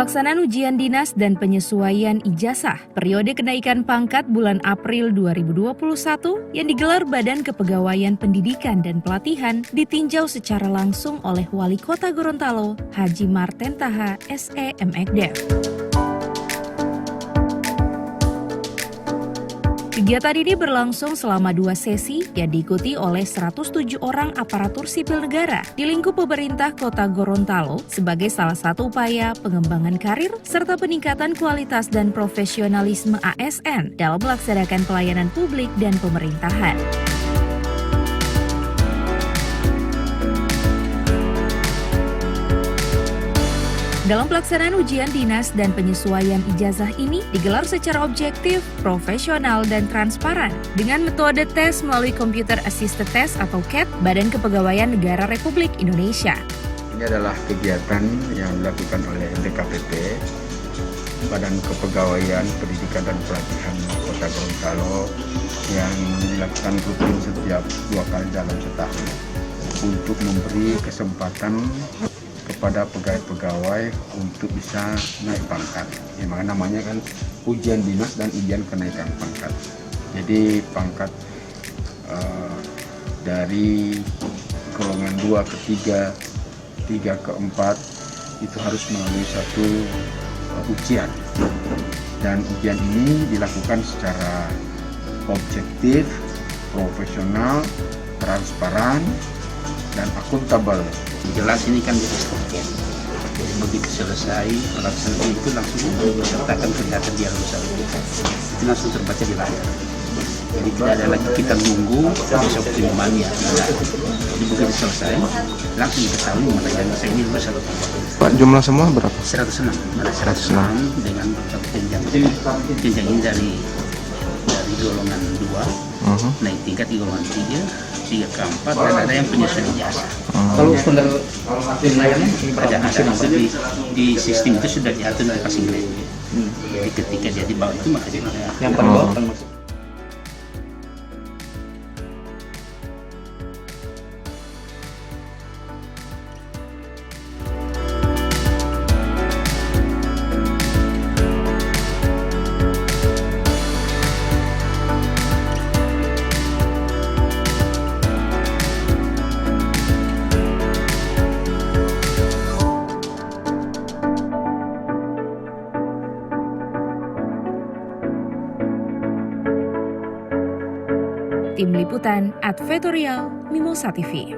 Pelaksanaan ujian dinas dan penyesuaian ijazah periode kenaikan pangkat bulan April 2021 yang digelar Badan Kepegawaian Pendidikan dan Pelatihan ditinjau secara langsung oleh Wali Kota Gorontalo, Haji Marten Taha, SE MEkDev. Kegiatan ini berlangsung selama 2 sesi yang diikuti oleh 107 orang aparatur sipil negara di lingkup pemerintah Kota Gorontalo sebagai salah satu upaya pengembangan karir serta peningkatan kualitas dan profesionalisme ASN dalam melaksanakan pelayanan publik dan pemerintahan. Dalam pelaksanaan ujian dinas dan penyesuaian ijazah ini digelar secara objektif, profesional, dan transparan dengan metode tes melalui Computer Assisted Test atau CAT Badan Kepegawaian Negara Republik Indonesia. Ini adalah kegiatan yang dilakukan oleh BKPP, Badan Kepegawaian Pendidikan dan Pelatihan Kota Gorontalo yang dilakukan rutin setiap 2 kali dalam setahun untuk memberi kesempatan kepada pegawai-pegawai untuk bisa naik pangkat. Ya, maka namanya kan ujian dinas dan ujian kenaikan pangkat. Jadi pangkat dari golongan 2 ke 3, 3 ke 4 itu harus melalui satu ujian. Dan ujian ini dilakukan secara objektif, profesional, transparan, dan akuntabel. Jelas ini kan jadi begitu selesai pelaksanaan itu langsung disertakan kelihatan dia lulus itu langsung terbaca di layar. Jadi tidak ada lagi kita nunggu besok pengumumannya. Jadi begitu selesai langsung diketahui mana yang saya ini lulus atau tidak. Pak, jumlah semua berapa? 106. Mana 106 dengan jenjang ini dari golongan 2 naik tingkat di golongan 3 ke 4 dan ada yang penyesuaian ijazah. Kalau penilaiannya ada di sistem itu sudah diatur dari passing grade. Jadi ketika dia di bawah itu maka dia yang paling bawah kan masuk. Tim Liputan Advertorial Mimosa TV.